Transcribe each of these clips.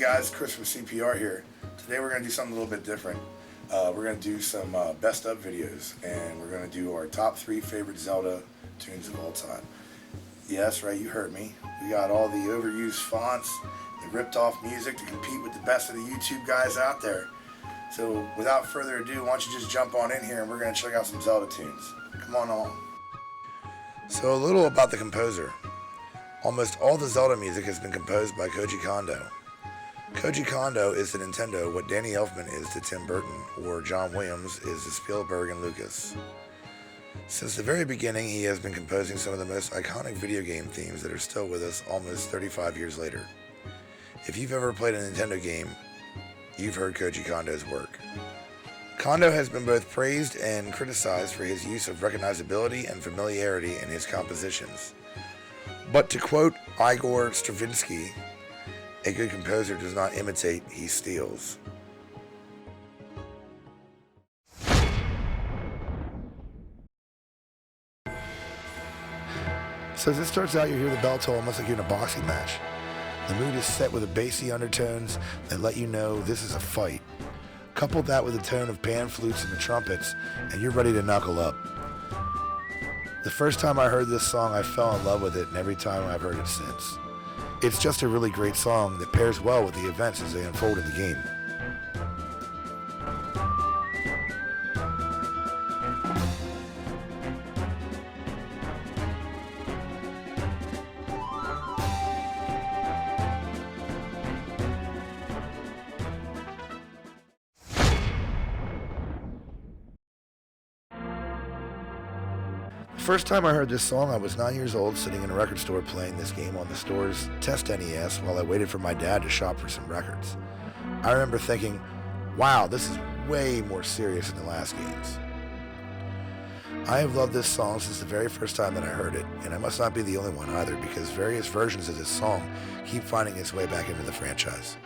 guys, Chris from CPR here. Today we're going to do something a little bit different. We're going to do some best of videos, and we're going to do our top 3 favorite Zelda tunes of all time. Yes, right, you heard me. We got all the overused fonts, the ripped off music to compete with the best of the YouTube guys out there. So without further ado, why don't you just jump on in here and we're going to check out some Zelda tunes. Come on. So a little about the composer. Almost all the Zelda music has been composed by Koji Kondo. Koji Kondo is to Nintendo what Danny Elfman is to Tim Burton, or John Williams is to Spielberg and Lucas. Since the very beginning, he has been composing some of the most iconic video game themes that are still with us almost 35 years later. If you've ever played a Nintendo game, you've heard Koji Kondo's work. Kondo has been both praised and criticized for his use of recognizability and familiarity in his compositions. But to quote Igor Stravinsky, a good composer does not imitate, he steals. So as it starts out, you hear the bell toll almost like you're in a boxing match. The mood is set with bassy undertones that let you know this is a fight. Couple that with the tone of pan flutes and the trumpets, and you're ready to knuckle up. The first time I heard this song, I fell in love with it, and every time I've heard it since. It's just a really great song that pairs well with the events as they unfold in the game. The first time I heard this song, I was 9 years old, sitting in a record store playing this game on the store's test NES while I waited for my dad to shop for some records. I remember thinking, wow, this is way more serious than the last games. I have loved this song since the very first time that I heard it, and I must not be the only one either, because various versions of this song keep finding its way back into the franchise.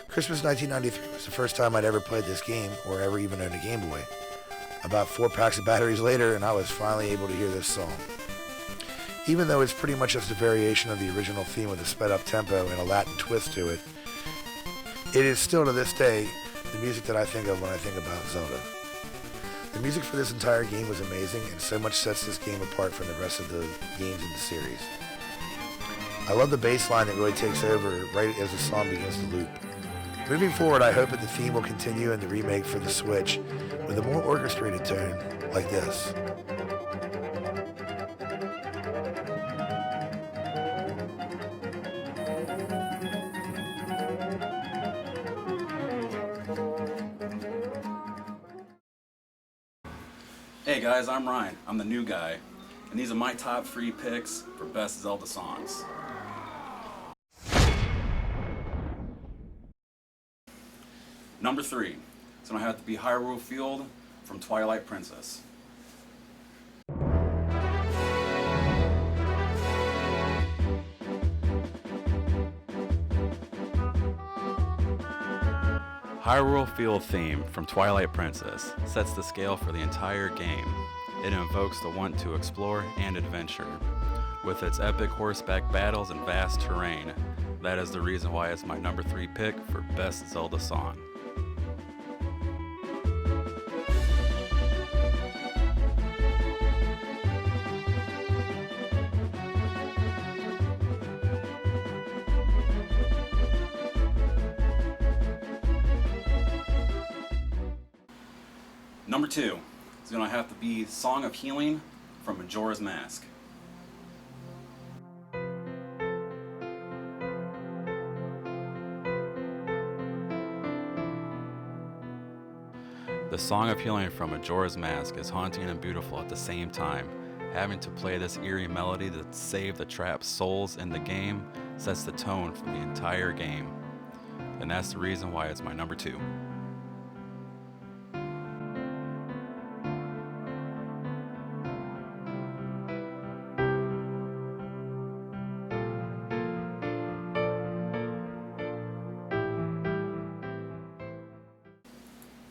Christmas 1993 was the first time I'd ever played this game, or ever even owned a Game Boy. About 4 packs of batteries later, and I was finally able to hear this song. Even though it's pretty much just a variation of the original theme with a sped-up tempo and a Latin twist to it, it is still to this day the music that I think of when I think about Zelda. The music for this entire game was amazing, and so much sets this game apart from the rest of the games in the series. I love the bass line that really takes over right as the song begins to loop. Moving forward, I hope that the theme will continue in the remake for the Switch with a more orchestrated tone like this. Hey guys, I'm Ryan. I'm the new guy, and these are my top 3 picks for best Zelda songs. Number 3, it's gonna have to be Hyrule Field from Twilight Princess. Hyrule Field theme from Twilight Princess sets the scale for the entire game. It invokes the want to explore and adventure. With its epic horseback battles and vast terrain, that is the reason why it's my number 3 pick for best Zelda song. Number 2 is going to have to be Song of Healing from Majora's Mask. The Song of Healing from Majora's Mask is haunting and beautiful at the same time. Having to play this eerie melody that saved the trapped souls in the game sets the tone for the entire game. And that's the reason why it's my number 2.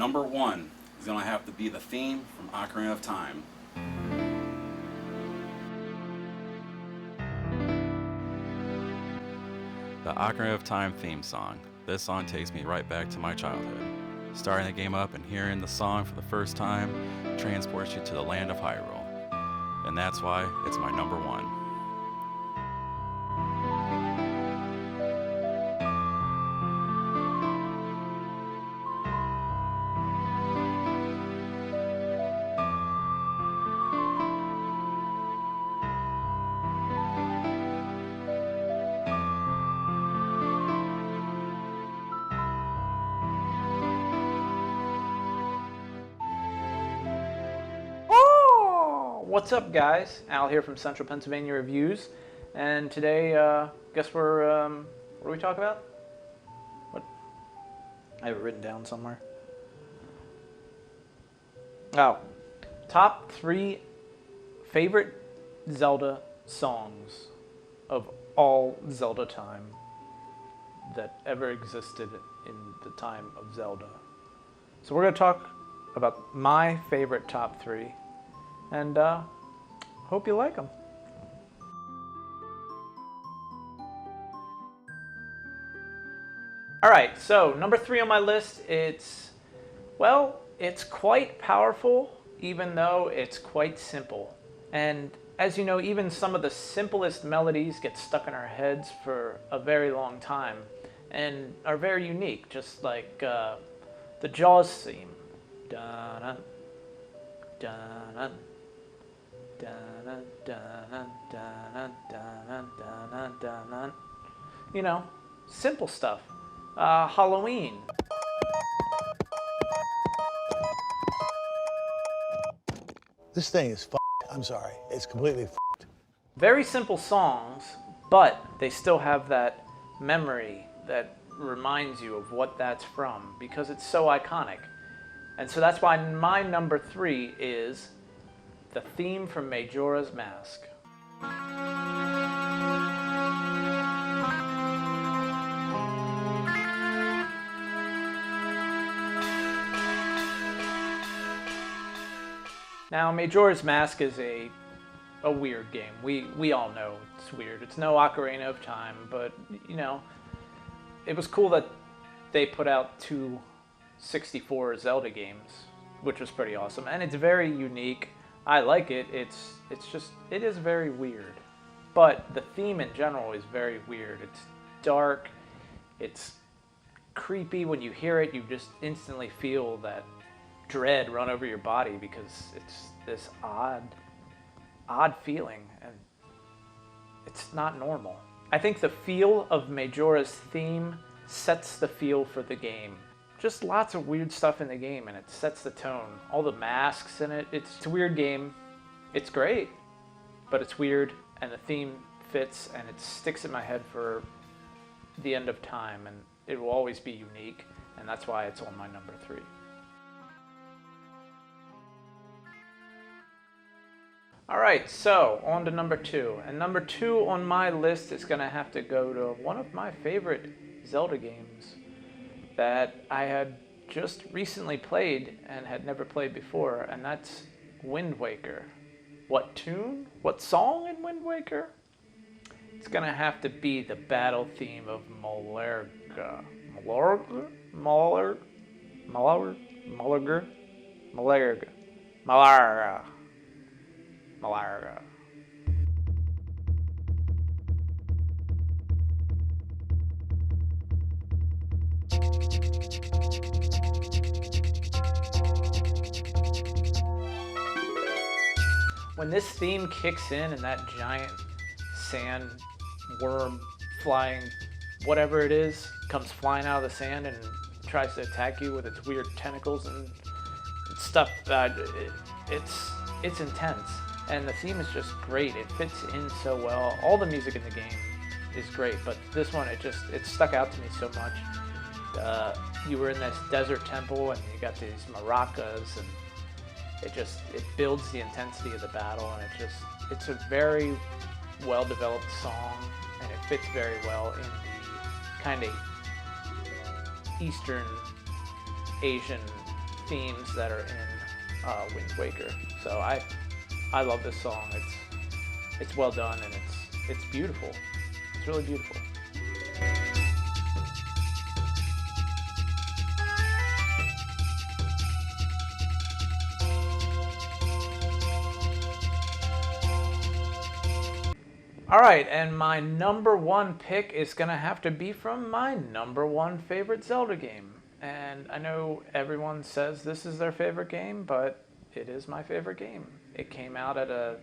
Number 1 is going to have to be the theme from Ocarina of Time. The Ocarina of Time theme song. This song takes me right back to my childhood. Starting the game up and hearing the song for the first time transports you to the land of Hyrule. And that's why it's my number 1. What's up, guys? Al here from Central Pennsylvania Reviews, and today, guess we're, what do we talk about? What? I have it written down somewhere. Oh, top 3 favorite Zelda songs of all Zelda time that ever existed in the time of Zelda. So we're going to talk about my favorite top 3. And hope you like them. All right, so number 3 on my list, it's quite powerful, even though it's quite simple. And as you know, even some of the simplest melodies get stuck in our heads for a very long time and are very unique, just like the Jaws theme. Dun-dun, dun-dun. You know, simple stuff. Halloween. This thing is I'm sorry. It's completely Very simple songs, but they still have that memory that reminds you of what that's from because it's so iconic. And so that's why my number 3 is the theme from Majora's Mask. Now, Majora's Mask is a weird game. We all know it's weird. It's no Ocarina of Time, but, you know, it was cool that they put out 2 64 Zelda games, which was pretty awesome. And it's very unique. I like it. It is very weird. But the theme in general is very weird. It's dark. It's creepy. When you hear it, you just instantly feel that dread run over your body because it's this odd feeling, and it's not normal. I think the feel of Majora's theme sets the feel for the game. Just lots of weird stuff in the game, and it sets the tone. All the masks in it. It's a weird game. It's great, but it's weird, and the theme fits, and it sticks in my head for the end of time, and it will always be unique, and that's why it's on my number 3. All right, so on to number 2. And number 2 on my list is going to have to go to one of my favorite Zelda games that I had just recently played and had never played before, and that's Wind Waker. What tune? What song in Wind Waker? It's going to have to be the battle theme of Malarga. Malarga. When this theme kicks in and that giant sand worm flying, whatever it is, comes flying out of the sand and tries to attack you with its weird tentacles and stuff, it's intense. And the theme is just great. It fits in so well. All the music in the game is great, but this one, it stuck out to me so much. You were in this desert temple and you got these maracas, and it builds the intensity of the battle, and it's a very well-developed song, and it fits very well in the kind of Eastern Asian themes that are in Wind Waker. So I love this song. It's well done, and it's beautiful. It's really beautiful. All right, and my number one pick is gonna have to be from my number one favorite Zelda game. And I know everyone says this is their favorite game, but it is my favorite game. It came out at a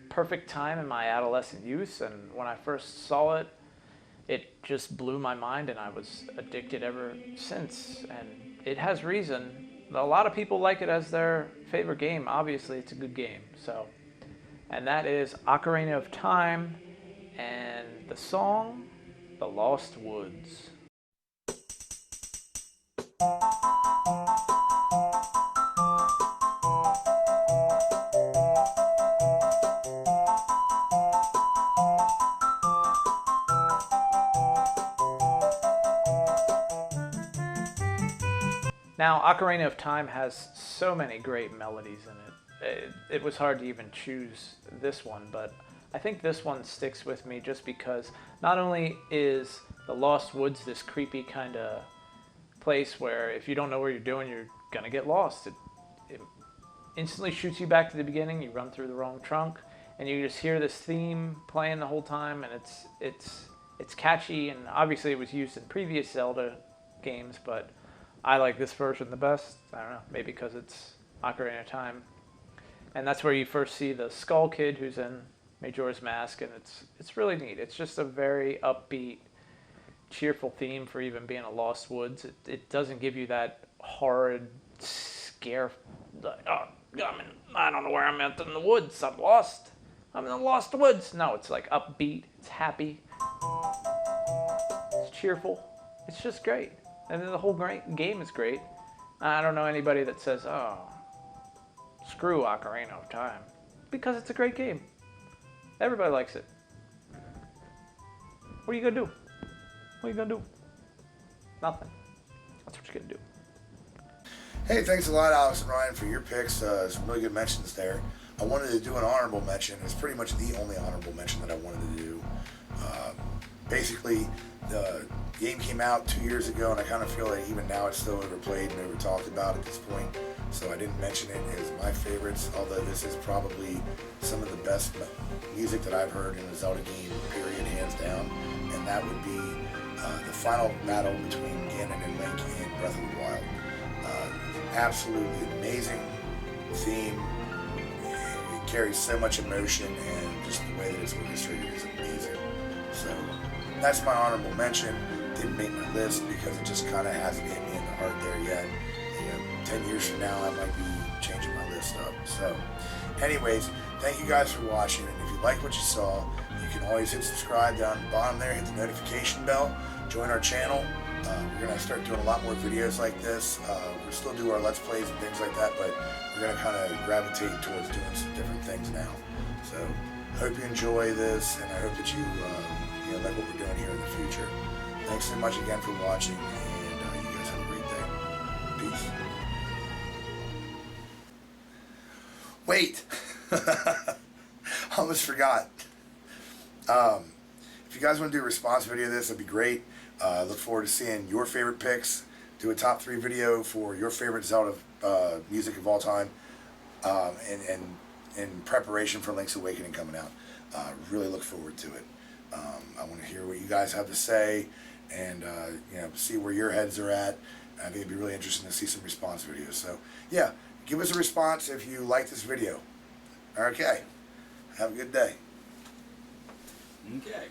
perfect time in my adolescent youth, and when I first saw it, it just blew my mind, and I was addicted ever since. And it has reason. A lot of people like it as their favorite game. Obviously, it's a good game. So, and that is Ocarina of Time, and the song, The Lost Woods. Now, Ocarina of Time has so many great melodies in it. It was hard to even choose this one, but I think this one sticks with me just because not only is the Lost Woods this creepy kind of place where if you don't know where you're doing, you're gonna get lost. It instantly shoots you back to the beginning. You run through the wrong trunk, and you just hear this theme playing the whole time, and it's catchy. And obviously, it was used in previous Zelda games, but I like this version the best. I don't know, maybe because it's Ocarina of Time. And that's where you first see the Skull Kid who's in Majora's Mask, and it's really neat. It's just a very upbeat, cheerful theme for even being a Lost Woods. It doesn't give you that horrid scare, like, oh, I don't know where I'm at in the woods. I'm lost. I'm in the Lost Woods. No, it's like upbeat. It's happy. It's cheerful. It's just great. And then the whole game is great. I don't know anybody that says, oh, screw Ocarina of Time. Because it's a great game. Everybody likes it. What are you going to do? What are you going to do? Nothing. That's what you're going to do. Hey, thanks a lot, Alex and Ryan, for your picks. Some really good mentions there. I wanted to do an honorable mention. It's pretty much the only honorable mention that I wanted to do. Basically, the game came out 2 years ago, and I kind of feel like even now it's still overplayed and over talked about at this point. So I didn't mention it as my favorites, although this is probably some of the best music that I've heard in a Zelda game, period, hands down. And that would be the final battle between Ganon and Link in Breath of the Wild. Absolutely amazing theme. It carries so much emotion, and just the way that it's orchestrated is amazing. So that's my honorable mention. Didn't make my list because it just kind of hasn't hit me in the heart there yet. 10 years from now, I might be changing my list up. So anyways, thank you guys for watching. And if you like what you saw, you can always hit subscribe down the bottom there, hit the notification bell, join our channel. We're going to start doing a lot more videos like this. We'll still do our Let's Plays and things like that, but we're going to kind of gravitate towards doing some different things now. So I hope you enjoy this, and I hope that you like what we're doing here in the future. Thanks so much again for watching, and you guys have a great day. Peace. Wait! Almost forgot. If you guys want to do a response video of this, that'd be great. Look forward to seeing your favorite picks. Do a top 3 video for your favorite Zelda music of all time, in preparation for Link's Awakening coming out. Really look forward to it. I want to hear what you guys have to say, and see where your heads are at. I think it'd be really interesting to see some response videos. So yeah, give us a response if you like this video. Okay, have a good day. Okay.